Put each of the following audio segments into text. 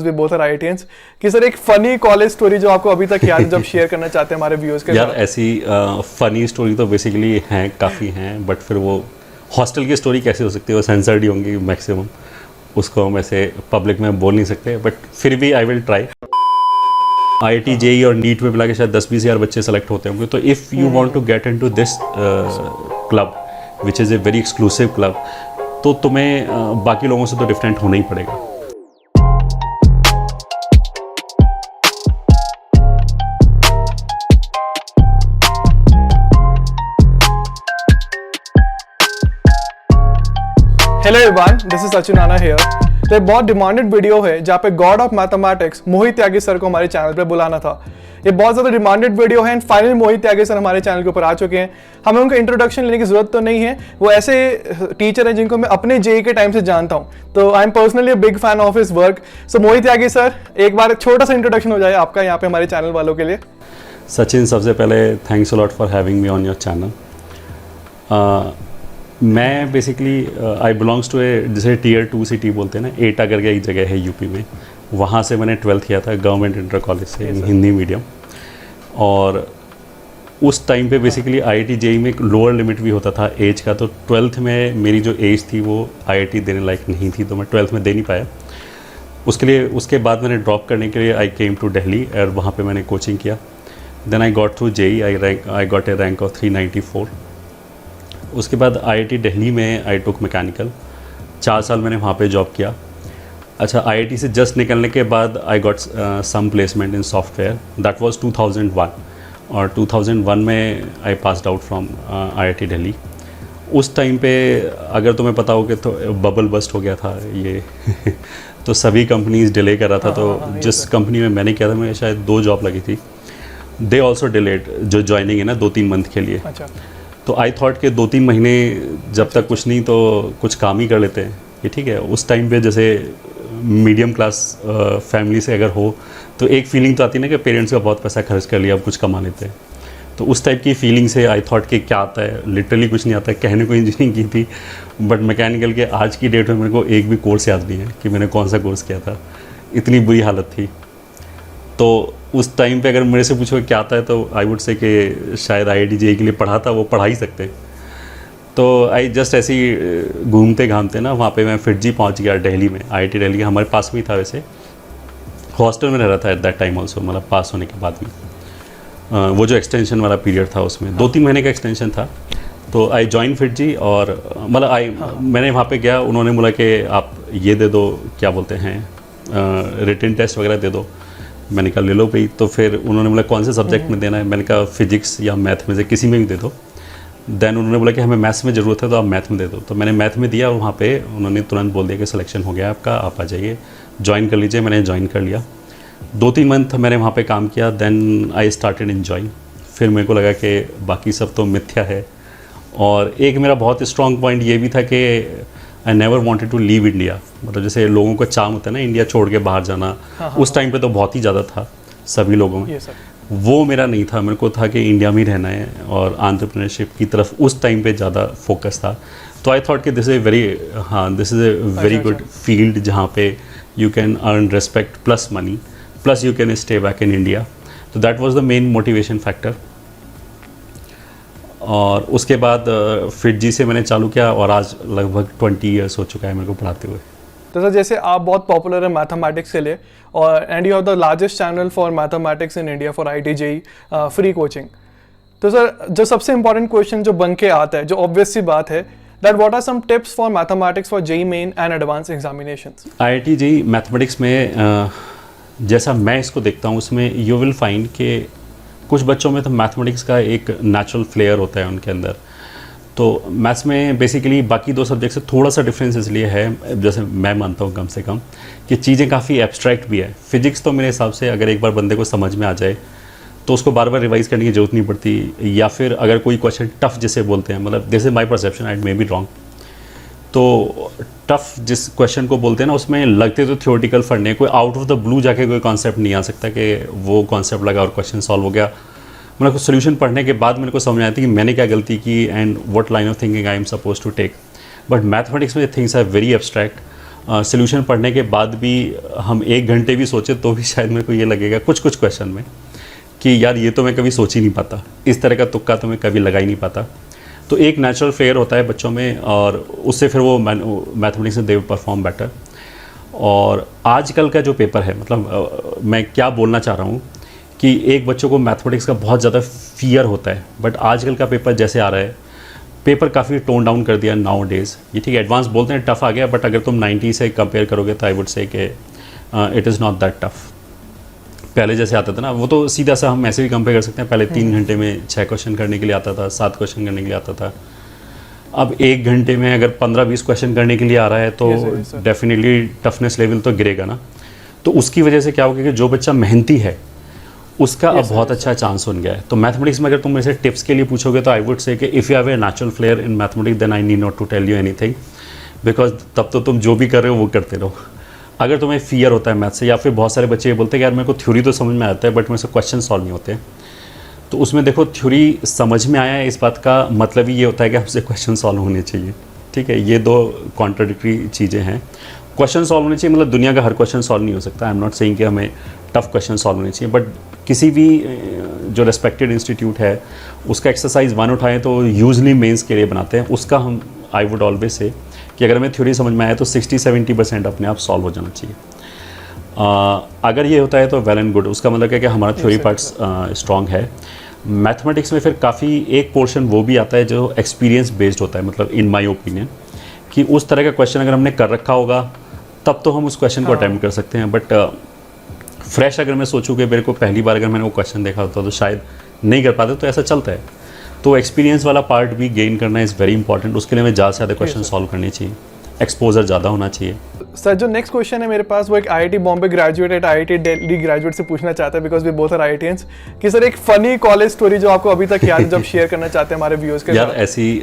भी both are IITians कि sir एक फनी कॉलेज स्टोरी जो आपको अभी तक याद है, जब शेयर करना चाहते हैं हमारे व्यूअर्स के यार साथ। ऐसी फनी स्टोरी तो बेसिकली हैं, काफ़ी हैं, बट फिर वो हॉस्टल की स्टोरी कैसे हो सकती है, वो सेंसर्ड ही होंगी मैक्सिमम, उसको हम ऐसे पब्लिक में बोल नहीं सकते, बट फिर भी I will try. IIT JEE और नीट में मिला के शायद 10-20 हज़ार बच्चे सेलेक्ट होते होंगे, तो if you want to get into this club which is a very exclusive club, तो तुम्हें बाकी लोगों से तो डिफरेंट होना ही पड़ेगा। Hello everyone, this is Sachin आना हियर। तो एक बहुत डिमांडेड वीडियो है जहाँ पे God of mathematics Mohit Tyagi sir को हमारे चैनल पे बुलाना था। ये बहुत ज़्यादा डिमांडेड वीडियो है and finally Mohit Tyagi sir हमारे चैनल के ऊपर आ चुके हैं। हमें उनका इंट्रोडक्शन लेने की जरूरत तो नहीं है, वो ऐसे टीचर हैं जिनको मैं अपने जेई के टाइम से जानता हूँ, तो I am personally a big fan of his work. So Mohit Tyagi sir, एक बार छोटा सा इंट्रोडक्शन हो जाए आपका यहाँ पे हमारे चैनल वालों के लिए। सचिन, सबसे पहले thanks a lot for having me on your channel. मैं बेसिकली आई बिलोंग्स टू ए, जैसे Tier 2 सिटी बोलते हैं ना, एटा करके एक जगह है यूपी में, वहाँ से मैंने 12th किया था गवर्नमेंट इंटर कॉलेज से, हिंदी मीडियम। और उस टाइम पे बेसिकली IIT JEE में एक लोअर लिमिट भी होता था एज का, तो 12th में मेरी जो एज थी वो IIT देने लायक नहीं थी, तो मैं 12th में दे नहीं पाया। उसके बाद मैंने ड्रॉप करने के लिए आई केम टू दिल्ली और वहाँ पे मैंने कोचिंग किया। Then I got through JEE, I got a rank of 394। उसके बाद IIT दिल्ली में आई टुक मैकेनिकल, 4 साल मैंने वहाँ पे जॉब किया। अच्छा, IIT से जस्ट निकलने के बाद I got some placement in software, that was 2001, और 2001 में I passed out from IIT Delhi. उस टाइम पे अगर तुम्हें पता हो कि तो बबल बस्ट हो गया था ये तो सभी कंपनीज डिले कर रहा था, तो जिस कंपनी में मैंने किया था, मैं शायद 2 जॉब लगी थी, दे ऑल्सो डिलेड जो ज्वाइनिंग है ना 2-3 मंथ के लिए। अच्छा। तो आई थॉट कि 2-3 महीने जब तक कुछ नहीं तो कुछ काम ही कर लेते हैं, ये ठीक है। उस टाइम पे जैसे मीडियम क्लास फैमिली से अगर हो तो एक फीलिंग तो आती है ना कि पेरेंट्स का बहुत पैसा खर्च कर लिया, अब कुछ कमा लेते हैं, तो उस टाइप की फीलिंग से आई थॉट कि क्या आता है, लिटरली कुछ नहीं आता है, कहने को इंजीनियरिंग की थी, बट मैकेनिकल के आज की डेट में मेरे को एक भी कोर्स याद नहीं है कि मैंने कौन सा कोर्स किया था, इतनी बुरी हालत थी। तो उस टाइम पे अगर मेरे से पूछो क्या आता है, तो आई वुड से कि शायद IIT JEE के लिए पढ़ा था, वो पढ़ा ही सकते। तो आई जस्ट ऐसे ही घूमते घामते ना वहाँ पे मैं FIITJEE पहुँच गया दिल्ली में, IIT दिल्ली के हमारे पास में ही था, वैसे हॉस्टल में रह रहा था एट दैट टाइम ऑल्सो, मतलब पास होने के बाद भी वो जो एक्सटेंशन वाला पीरियड था उसमें 2-3 महीने का एक्सटेंशन था। तो आई जॉइन FIITJEE और मतलब मैंने वहाँ पे गया, उन्होंने बोला कि आप ये दे दो, क्या बोलते हैं, रिटन टेस्ट वगैरह दे दो। मैंने कहा ले लो भाई। तो फिर उन्होंने बोला कौन से सब्जेक्ट में देना है, मैंने कहा फिजिक्स या मैथ में से किसी में भी दे दो। देन उन्होंने बोला कि हमें मैथ्स में ज़रूरत है तो आप मैथ में दे दो, तो मैंने मैथ में दिया और वहाँ पे उन्होंने तुरंत बोल दिया कि सिलेक्शन हो गया आपका, आप आ जाइए ज्वाइन कर लीजिए। मैंने ज्वाइन कर लिया, 2-3 मंथ मैंने वहाँ पे काम किया, देन आई स्टार्टेड एंजॉइंग। फिर मेरे को लगा कि बाकी सब तो मिथ्या है। और एक मेरा बहुत स्ट्रॉन्ग पॉइंट ये भी था कि I never wanted to leave India, मतलब जैसे लोगों को चाम होता है ना इंडिया छोड़ के बाहर जाना, उस टाइम पे तो बहुत ही ज़्यादा था सभी लोगों में, वो मेरा नहीं था। मेरे को था कि इंडिया में ही रहना है और एंटरप्रेन्योरशिप की तरफ उस टाइम पे ज़्यादा फोकस था। तो आई थॉट कि this is a very good field जहाँ पे you can earn respect plus money plus you can stay back in India. तो that was the main motivation factor. और उसके बाद FIITJEE से मैंने चालू किया और आज लगभग 20 ईयर्स हो चुका है मेरे को पढ़ाते हुए। तो सर जैसे आप बहुत पॉपुलर है मैथमेटिक्स के लिए, और and you have the largest channel for mathematics in India for IIT JEE free coaching. तो सर जो सबसे इंपॉर्टेंट क्वेश्चन जो बन के आता है, जो ऑब्वियस सी बात है, that what are some tips for mathematics for JEE main and advance examinations? IIT JEE mathematics में जैसा मैं इसको देखता हूँ, उसमें यू विल फाइंड कि कुछ बच्चों में तो मैथमेटिक्स का एक नेचुरल फ्लेयर होता है उनके अंदर। तो मैथ्स में बेसिकली बाकी 2 सब्जेक्ट से थोड़ा सा डिफरेंस इसलिए है, जैसे मैं मानता हूँ कम से कम, कि चीज़ें काफ़ी एब्स्ट्रैक्ट भी है। फिजिक्स तो मेरे हिसाब से अगर एक बार बंदे को समझ में आ जाए तो उसको बार बार रिवाइज़ करने की ज़रूरत नहीं पड़ती, या फिर अगर कोई क्वेश्चन टफ जिसे बोलते हैं, मतलब this is my perception, I may be wrong, तो टफ जिस क्वेश्चन को बोलते हैं ना, उसमें लगते तो थ्योरेटिकल पढ़ने, कोई आउट ऑफ द ब्लू जाके कोई कॉन्सेप्ट नहीं आ सकता कि वो कॉन्सेप्ट लगा और क्वेश्चन सॉल्व हो गया। मतलब सोल्यूशन पढ़ने के बाद मेरे को समझ आती कि मैंने क्या गलती की and what line of thinking I am suppose to take. But mathematics में things are very abstract. Solution पढ़ने के बाद भी हम 1 घंटे भी सोचे तो भी शायद मेरे को ये लगेगा कुछ कुछ क्वेश्चन में कि यार ये तो मैं कभी सोच ही नहीं पाता, इस तरह का तुक्का तो मैं कभी लगा ही नहीं पाता। तो एक नेचुरल फेयर होता है बच्चों में और उससे फिर वो मैथमेटिक्स में दे परफॉर्म बेटर। और आजकल का जो पेपर है, मतलब मैं क्या बोलना चाह रहा हूँ कि एक बच्चों को मैथमेटिक्स का बहुत ज़्यादा फियर होता है, बट आजकल का पेपर जैसे आ रहा है, पेपर काफ़ी टोन डाउन कर दिया नाउ डेज़। ये ठीक है, एडवांस बोलते हैं टफ़ आ गया, बट अगर तुम 90 से कंपेयर करोगे तो आई वुड से कि it is not that tough. पहले जैसे आता था ना, वो तो सीधा सा हम ऐसे भी कंपेयर कर सकते हैं, पहले 3 घंटे में 6 क्वेश्चन करने के लिए आता था, 7 क्वेश्चन करने के लिए आता था। अब 1 घंटे में अगर 15-20 क्वेश्चन करने के लिए आ रहा है तो डेफिनेटली टफनेस लेवल तो गिरेगा ना। तो उसकी वजह से क्या होगा कि जो बच्चा मेहनती है उसका अब बहुत अच्छा चांस बन गया है। तो मैथमेटिक्स में अगर तुम मेरे से टिप्स के लिए पूछोगे तो आई वुड से कि if you have a natural flair in mathematics then I need not to tell you anything, because तब तो तुम जो भी कर रहे हो वो करते रहो। अगर तुम्हें फियर होता है मैथ से, या फिर बहुत सारे बच्चे ये बोलते हैं कि यार मेरे को थ्योरी तो समझ में आता है बट मेरे से क्वेश्चन सॉल्व नहीं होते, तो उसमें देखो थ्योरी समझ में आया है, इस बात का मतलब ही ये होता है कि हमसे क्वेश्चन सॉल्व होने चाहिए। ठीक है, ये 2 कॉन्ट्राडिक्टरी चीज़ें हैं। क्वेश्चन सॉल्व होने चाहिए मतलब दुनिया का हर क्वेश्चन सॉल्व नहीं हो सकता, आई एम नॉट सेइंग कि हमें टफ क्वेश्चन सॉल्व होने चाहिए, बट किसी भी जो रेस्पेक्टेड इंस्टीट्यूट है उसका एक्सरसाइज 1 उठाएं तो यूजली मेंस के लिए बनाते हैं, उसका हम आई वुड ऑलवेज से कि अगर हमें थ्योरी समझ में आए तो 60-70% अपने आप सॉल्व हो जाना चाहिए। अगर ये होता है तो वेल एंड गुड, उसका मतलब क्या कि हमारा थ्योरी पार्ट्स स्ट्रॉन्ग है। मैथमेटिक्स में फिर काफ़ी एक पोर्शन वो भी आता है जो एक्सपीरियंस बेस्ड होता है, मतलब इन माय ओपिनियन कि उस तरह का क्वेश्चन अगर हमने कर रखा होगा तब तो हम उस क्वेश्चन को अटेम्प्ट कर सकते हैं, बट फ्रेश अगर मैं सोचूं कि मेरे को पहली बार अगर मैंने वो क्वेश्चन देखा होता तो शायद नहीं कर पाते, तो ऐसा चलता है। तो एक्सपीरियंस वाला पार्ट भी गेन करना इज़ वेरी इंपॉर्टेंट, उसके लिए हमें ज़्यादा से ज़्यादा क्वेश्चन सॉल्व करने चाहिए, एक्सपोजर ज़्यादा होना चाहिए। सर जो नेक्स्ट क्वेश्चन है मेरे पास वो एक IIT Bombay graduate at IIT Delhi graduate से पूछना चाहता है, because we both are IITians, कि सर एक फनी कॉलेज स्टोरी जो आपको अभी तक याद है, जब शेयर करना चाहते हैं हमारे व्यूअर्स के यार साथ। ऐसी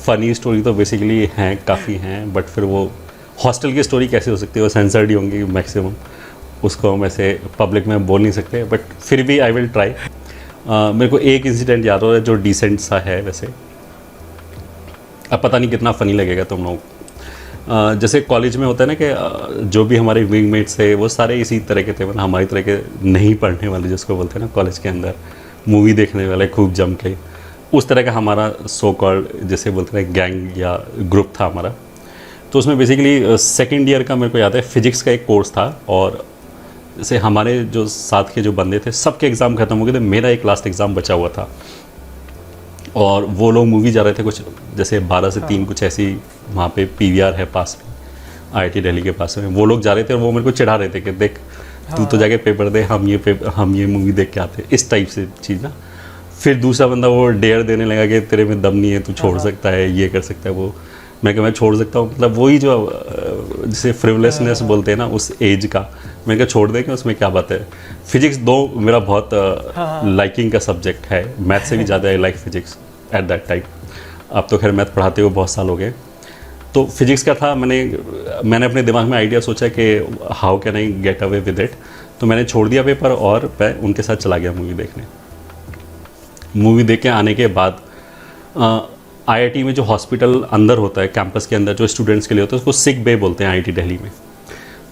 फ़नी स्टोरी तो बेसिकली हैं, काफ़ी हैं, बट फिर वो हॉस्टल की स्टोरी कैसे हो सकती है, वो सेंसर्ड ही होंगी मैक्सिमम, उसको हम ऐसे पब्लिक में बोल नहीं सकते, बट फिर भी आई विल ट्राई। मेरे को एक इंसिडेंट याद हो रहा है जो डिसेंट सा है वैसे, अब पता नहीं कितना फ़नी लगेगा तुम लोग। जैसे कॉलेज में होता है ना कि जो भी हमारे विंगमेट्स थे वो सारे इसी तरह के थे, मतलब हमारी तरह के नहीं पढ़ने वाले जिसको बोलते हैं ना कॉलेज के अंदर, मूवी देखने वाले खूब जम के, उस तरह का हमारा सो कॉल्ड जैसे बोलते हैं गैंग या ग्रुप था हमारा। तो उसमें बेसिकली सेकेंड ईयर का मेरे को याद है फिजिक्स का एक कोर्स था, और जैसे हमारे जो साथ के जो बंदे थे सबके एग्ज़ाम ख़त्म हो गए थे, मेरा एक लास्ट एग्ज़ाम बचा हुआ था, और वो लोग मूवी जा रहे थे कुछ जैसे 12 से 3 कुछ ऐसी, वहाँ पे PVR है पास में IIT दिल्ली के पास में, वो लोग जा रहे थे और वो मेरे को चिढ़ा रहे थे कि देख तू तो जाके पेपर दे, हम ये मूवी देख के आते, इस टाइप से चीज़ ना। फिर दूसरा बंदा वो डेयर देने लगा कि तेरे में दम नहीं है, तू छोड़ सकता है, ये कर सकता है वो। मैं कहा मैं छोड़ सकता हूँ, मतलब वही जो जिसे फ्रिवलेसनेस बोलते हैं ना उस एज का, मैंने कहा छोड़ दे कि उसमें क्या बात है। फिजिक्स दो मेरा बहुत लाइकिंग का सब्जेक्ट है, मैथ से भी ज़्यादा I like physics at that time. अब तो खैर मैथ पढ़ाते हुए बहुत साल हो गए। तो फिजिक्स का था, मैंने अपने दिमाग में आइडिया सोचा कि how can I get away with it, तो मैंने छोड़ दिया पेपर और मैं उनके साथ चला गया मूवी देखने। मूवी देख के आने के बाद IIT में जो हॉस्पिटल अंदर होता है कैंपस के अंदर जो स्टूडेंट्स के लिए होता है उसको सिक बे बोलते हैं IIT दिल्ली में।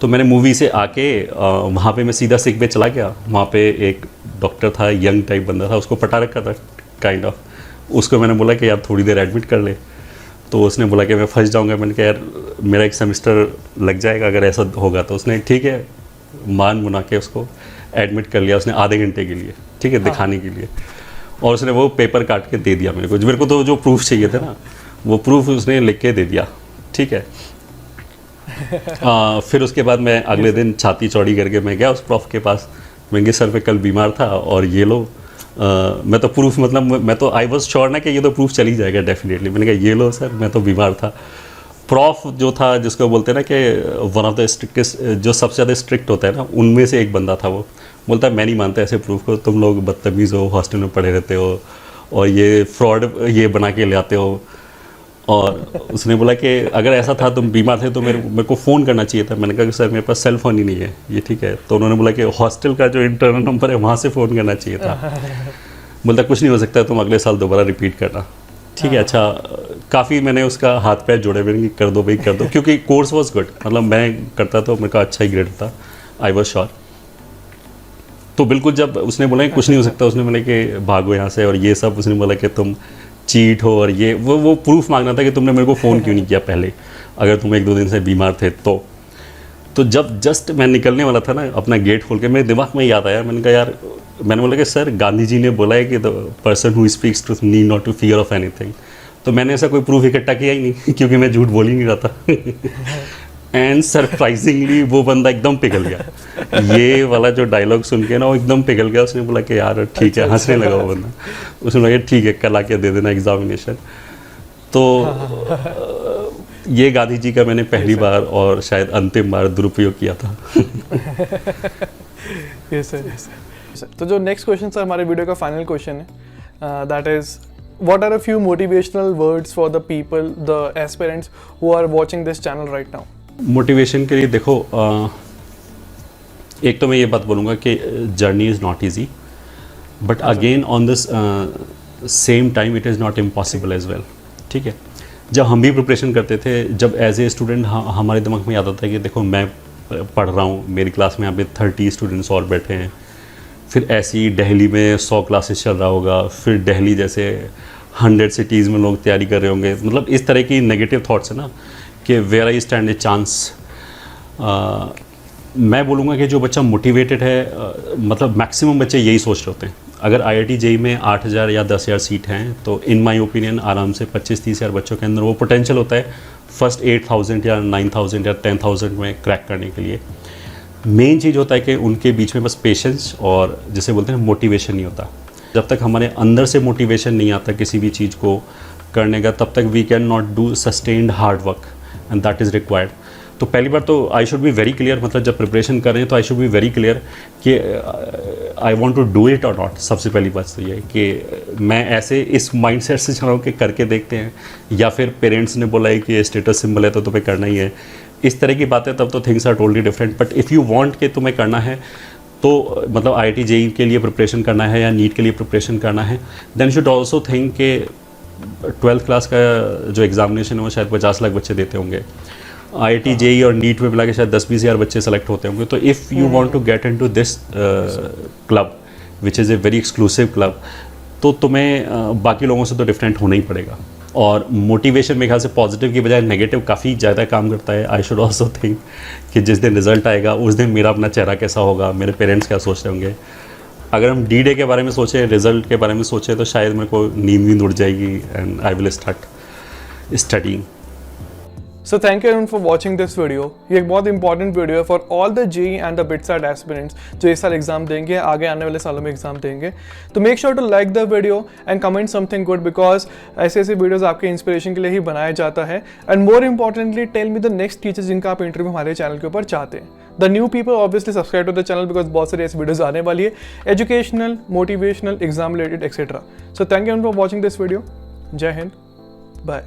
तो मैंने मूवी से आके वहाँ पे मैं सीधा सिक बे चला गया। वहाँ पे एक डॉक्टर था, यंग टाइप बंदा था, उसको पटा रखा था काइंड ऑफ। उसको मैंने बोला कि यार थोड़ी देर एडमिट कर ले, तो उसने बोला कि मैं फंस जाऊँगा। मैंने कहा यार मेरा एक सेमेस्टर लग जाएगा अगर ऐसा होगा। तो उसने ठीक है मान मुना के उसको एडमिट कर लिया उसने आधे घंटे के लिए, ठीक है, दिखाने के लिए। और उसने वो पेपर काट के दे दिया मेरे को तो जो प्रूफ चाहिए थे ना वो प्रूफ उसने लिख के दे दिया, ठीक है। फिर उसके बाद मैं अगले दिन छाती चौड़ी करके मैं गया उस प्रॉफ के पास। मैं कहा सर मैं कल बीमार था और ये लो मैं तो प्रूफ, मतलब मैं तो आई वॉज श्योर ना कि ये तो प्रूफ चल ही जाएगा डेफिनेटली। मैंने कहा ये लो सर मैं तो बीमार था। प्रॉफ जो था जिसको बोलते हैं ना कि वन ऑफ द स्ट्रिक्टेस्ट, जो सबसे ज़्यादा स्ट्रिक्ट होता है ना, उनमें से एक बंदा था। वो बोलता है मैं नहीं मानता ऐसे प्रूफ को, तुम लोग बदतमीज़ हो, हॉस्टल में पड़े रहते हो और ये फ्रॉड ये बना के ले आते हो। और उसने बोला कि अगर ऐसा था तुम बीमार थे तो मेरे को फ़ोन करना चाहिए था। मैंने कहा कि सर मेरे पास सेल फ़ोन ही नहीं है, ये ठीक है। तो उन्होंने बोला कि हॉस्टल का जो इंटरनल नंबर है वहाँ से फ़ोन करना चाहिए था। बोलता कुछ नहीं हो सकता, तुम अगले साल दोबारा रिपीट करना, ठीक है अच्छा काफ़ी मैंने उसका हाथ पैर जोड़े मैंने कि कर दो भाई कर दो क्योंकि कोर्स वॉज गुड मतलब मैं करता तो मेरे का अच्छा ही ग्रेड था आई वॉज श्योर। तो बिल्कुल जब उसने बोला कि कुछ नहीं हो सकता उसने बोला कि भागो यहाँ से और ये सब उसने बोला कि तुम चीट हो और ये वो प्रूफ मांगना था कि तुमने मेरे को फ़ोन क्यों नहीं किया पहले अगर तुम 1-2 दिन से बीमार थे तो जब जस्ट मैं निकलने वाला था ना अपना गेट खोल के मेरे दिमाग में याद आया मैंने कहा यार मैंने बोला कि सर गांधी जी ने बोला है कि the person who speaks truth need not to fear of anything. तो मैंने ऐसा कोई प्रूफ इकट्ठा किया ही नहीं क्योंकि मैं झूठ बोल ही नहीं रहा था एंड सरप्राइजिंगली वो बंदा एकदम पिघल गया ये वाला जो डायलॉग सुन के ना वो एकदम पिघल गया। उसने बोला कि यार ठीक है हंसने लगा वो बंदा उसने बोला कि ठीक है कल आके दे देना एग्जामिनेशन। तो ये गांधी जी का मैंने पहली बार और शायद अंतिम बार दुरुपयोग किया था। Yes sir. तो जो नेक्स्ट क्वेश्चन सर हमारे वीडियो का फाइनल क्वेश्चन है that is what are a few motivational words for the people the aspirants who are watching this channel right now? Motivation के लिए देखो एक तो मैं ये बात बोलूँगा कि journey is not easy but again on this same time it is not impossible as well. ठीक है जब हम भी प्रिपरेशन करते थे जब एज ए स्टूडेंट हमारे दिमाग में याद आता है कि देखो मैं पढ़ रहा हूँ मेरी क्लास में यहाँ पे 30 स्टूडेंट्स और बैठे हैं फिर ऐसे ही दिल्ली में 100 क्लासेस चल रहा होगा फिर दिल्ली जैसे 100 सिटीज़ में लोग तैयारी कर रहे होंगे मतलब इस तरह की नेगेटिव थॉट्स है ना कि where I stand a chance. मैं बोलूँगा कि जो बच्चा मोटिवेटेड है मतलब मैक्सिमम बच्चे यही सोच रहे होते हैं। अगर IIT JEE में 8,000 या 10,000 सीट हैं तो इन माय ओपिनियन आराम से 25-30 हज़ार बच्चों के अंदर वो पोटेंशियल होता है फर्स्ट 8,000 या 9,000 या 10,000 में क्रैक करने के लिए। मेन चीज़ होता है कि उनके बीच में बस पेशेंस और जैसे बोलते हैं मोटिवेशन नहीं होता। जब तक हमारे अंदर से मोटिवेशन नहीं आता किसी भी चीज़ को करने का तब तक we can not do sustained hard work and that is required. तो पहली बार तो I should be very clear मतलब जब प्रिपरेशन कर रहे हैं तो I should be very clear कि I want to do it और नॉट। सबसे पहली बात तो ये है कि मैं ऐसे इस माइंडसेट से चल रहा हूँ कि करके देखते हैं या फिर पेरेंट्स ने बोला है कि ये स्टेटस सिंबल है तो तुम्हें करना ही है इस तरह की बातें तब तो things are totally different. But if you want कि तुम्हें करना है तो मतलब IIT JEE के लिए प्रिपरेशन करना है या नीट के लिए प्रिपरेशन करना है देन शुड ऑल्सो थिंक कि 12th क्लास का जो एग्जामिनेशन है वो शायद 50 लाख बच्चे देते होंगे। IIT JEE और नीट में मिला के शायद 10-20 हज़ार बच्चे सेलेक्ट होते होंगे। तो if you want to get into this club which is a very exclusive club तो तुम्हें बाकी लोगों से तो डिफरेंट होना ही पड़ेगा। और मोटिवेशन मेरे ख्याल से पॉजिटिव की बजाय नेगेटिव काफ़ी ज़्यादा काम करता है। आई शुड ऑल्सो थिंक कि जिस दिन रिजल्ट आएगा उस दिन मेरा अपना चेहरा कैसा होगा मेरे पेरेंट्स क्या सोच रहे होंगे। अगर हम D-Day के बारे में सोचें रिजल्ट के बारे में सोचें तो शायद मेरे को नींद उड़ जाएगी and I will start studying. So thank you everyone for watching this video. ये एक बहुत इंपॉर्टेंट वीडियो है for all the JEE and the BITSAT aspirants जो इस साल एग्जाम देंगे आगे आने वाले सालों में एग्जाम देंगे। तो make sure to like the video and comment something good because ऐसे ऐसे वीडियोस आपके इंस्पिरेशन के लिए ही बनाया जाता है। And more importantly tell me the next teachers जिनका आप इंटरव्यू हमारे चैनल के ऊपर चाहते हैं। The new people obviously subscribe to the channel because बहुत सारी ऐसी वीडियोज आने वाली है educational motivational exam related etcetera. So thank you for watching this video. जय हिंद बाय।